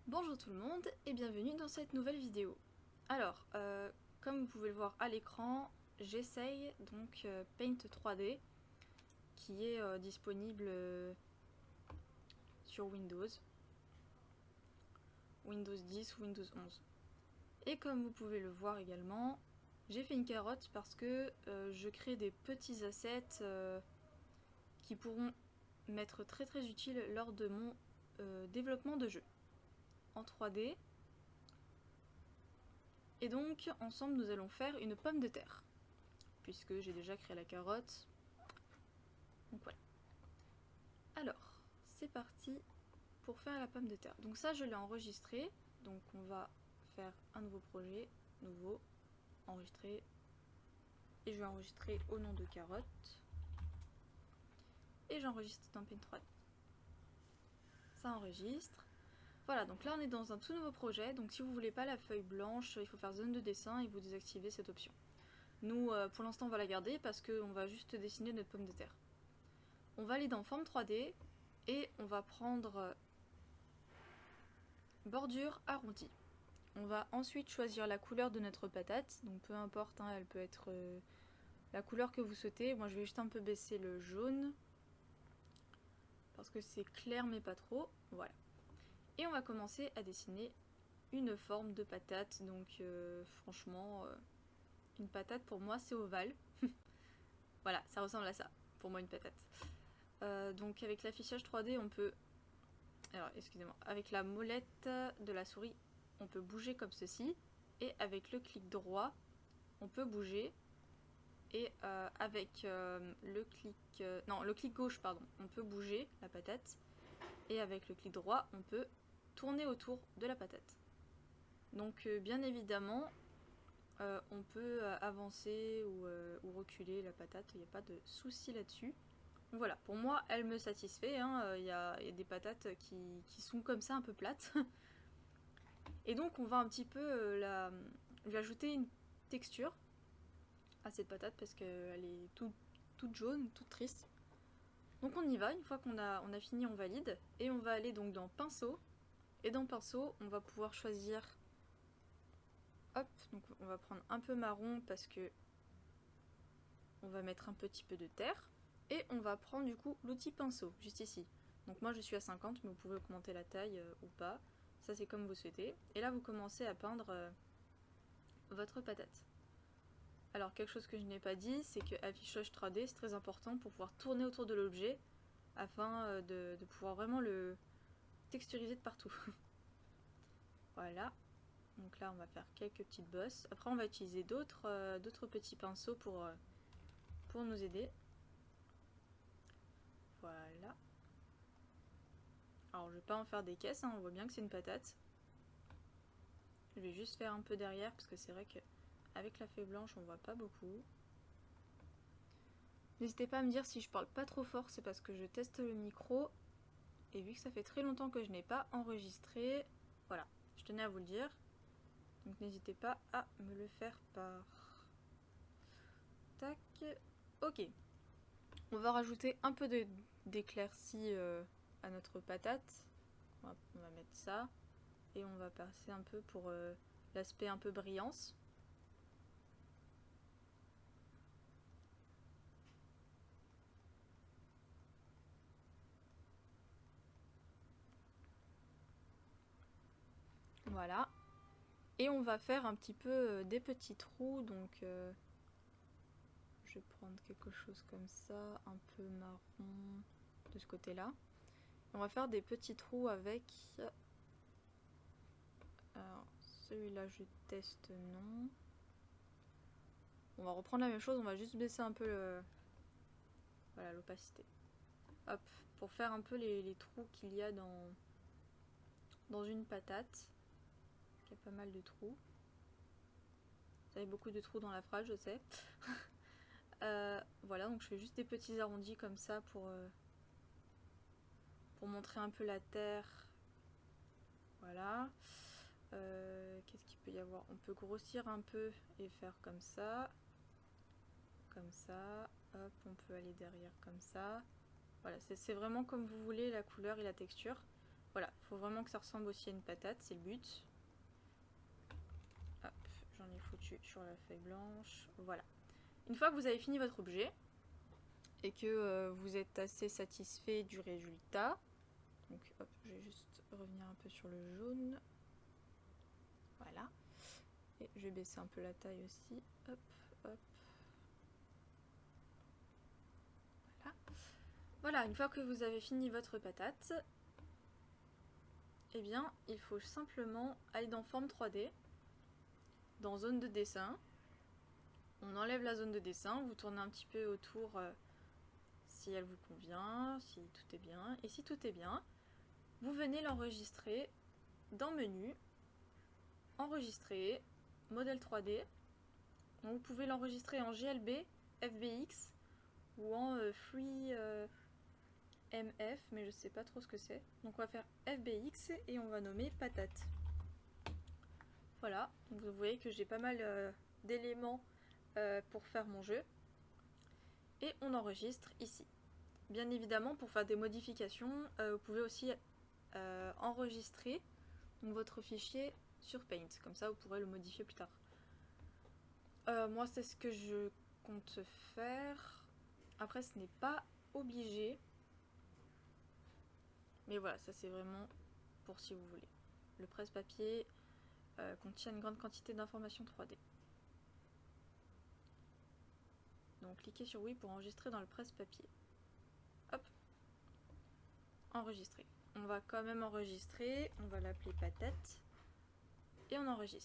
Bonjour tout le monde et bienvenue dans cette nouvelle vidéo. Alors, comme vous pouvez le voir à l'écran, j'essaye donc Paint 3D qui est disponible sur Windows 10 ou Windows 11. Et comme vous pouvez le voir également, j'ai fait une carotte parce que je crée des petits assets qui pourront m'être très utiles lors de mon développement de jeu en 3D. Et donc, ensemble, nous allons faire une pomme de terre, puisque j'ai déjà créé la carotte. Donc voilà. Alors, c'est parti pour faire la pomme de terre. Donc ça, je l'ai enregistré. Donc on va faire un nouveau projet, nouveau, enregistrer. Et je vais enregistrer au nom de carotte. Et j'enregistre dans Paint 3D. Ça enregistre. Voilà, donc là on est dans un tout nouveau projet. Donc si vous voulez pas la feuille blanche, il faut faire zone de dessin et vous désactivez cette option. Nous, pour l'instant, on va la garder parce qu'on va juste dessiner notre pomme de terre. On va aller dans forme 3D et on va prendre bordure arrondie. On va ensuite choisir la couleur de notre patate, donc peu importe, hein, elle peut être la couleur que vous souhaitez. Moi je vais juste un peu baisser le jaune parce que c'est clair mais pas trop, voilà. Et on va commencer à dessiner une forme de patate, donc franchement, une patate pour moi c'est ovale. Voilà, ça ressemble à ça, pour moi une patate. Donc avec l'affichage 3D on peut... Alors excusez-moi, avec la molette de la souris on peut bouger comme ceci, et avec le clic droit on peut bouger, et avec le clic gauche pardon, on peut bouger la patate, et avec le clic droit on peut tourner autour de la patate. Donc bien évidemment on peut avancer ou reculer la patate, il n'y a pas de souci là-dessus. Voilà, pour moi elle me satisfait, hein. Y a des patates qui sont comme ça un peu plates. Et donc on va un petit peu lui ajouter une texture à cette patate parce qu'elle est toute jaune, toute triste. Donc on y va, une fois qu'on a fini on valide, et on va aller donc dans pinceau, et dans pinceau on va pouvoir choisir, hop, donc on va prendre un peu marron parce que on va mettre un petit peu de terre, et on va prendre du coup l'outil pinceau, juste ici. Donc moi je suis à 50, mais vous pouvez augmenter la taille ou pas, ça c'est comme vous souhaitez. Et là vous commencez à peindre votre patate. Alors quelque chose que je n'ai pas dit, c'est que affichage 3D c'est très important pour pouvoir tourner autour de l'objet afin de pouvoir vraiment le texturiser de partout. Voilà, donc là on va faire quelques petites bosses. Après on va utiliser d'autres petits pinceaux pour nous aider. Voilà. Alors je vais pas en faire des caisses, hein, on voit bien que c'est une patate. Je vais juste faire un peu derrière parce que c'est vrai qu'avec la feuille blanche on voit pas beaucoup. N'hésitez pas à me dire si je parle pas trop fort, c'est parce que je teste le micro. Et vu que ça fait très longtemps que je n'ai pas enregistré, voilà, je tenais à vous le dire. Donc n'hésitez pas à me le faire part. Tac, ok. On va rajouter un peu d'éclaircie à notre patate. On va mettre ça. Et on va passer un peu pour l'aspect un peu brillance. Voilà. Et on va faire un petit peu des petits trous, donc je vais prendre quelque chose comme ça, un peu marron de ce côté-là. On va faire des petits trous avec... Alors, celui-là je teste non. On va reprendre la même chose, on va juste baisser un peu voilà, l'opacité. Hop, pour faire un peu les trous qu'il y a dans une patate. Il y a pas mal de trous. Vous avez beaucoup de trous dans la phrase, je sais. Voilà, donc je fais juste des petits arrondis comme ça pour montrer un peu la terre. Voilà. Qu'est-ce qu'il peut y avoir? On peut grossir un peu et faire comme ça. Comme ça. Hop, on peut aller derrière comme ça. Voilà, c'est vraiment comme vous voulez la couleur et la texture. Voilà, il faut vraiment que ça ressemble aussi à une patate, c'est le but. Hop, j'en ai foutu sur la feuille blanche. Voilà. Une fois que vous avez fini votre objet et que vous êtes assez satisfait du résultat, donc hop, je vais juste revenir un peu sur le jaune. Voilà. Et je vais baisser un peu la taille aussi. Hop, hop. Voilà. Voilà, une fois que vous avez fini votre patate, eh bien, il faut simplement aller dans forme 3D, dans zone de dessin. On enlève la zone de dessin, vous tournez un petit peu autour si elle vous convient, si tout est bien. Et si tout est bien, vous venez l'enregistrer dans Menu, Enregistrer, Modèle 3D. Donc vous pouvez l'enregistrer en GLB, FBX ou en Free MF, mais je sais pas trop ce que c'est. Donc on va faire FBX et on va nommer patate. Voilà, donc vous voyez que j'ai pas mal d'éléments pour faire mon jeu. Et on enregistre ici. Bien évidemment, pour faire des modifications, vous pouvez aussi enregistrer donc, votre fichier sur Paint. Comme ça, vous pourrez le modifier plus tard. Moi, c'est ce que je compte faire. Après, ce n'est pas obligé. Mais voilà, ça c'est vraiment pour si vous voulez. Le presse-papier contient une grande quantité d'informations 3D. Donc cliquez sur oui pour enregistrer dans le presse-papier. Hop, enregistrer. On va quand même enregistrer, on va l'appeler patate et on enregistre.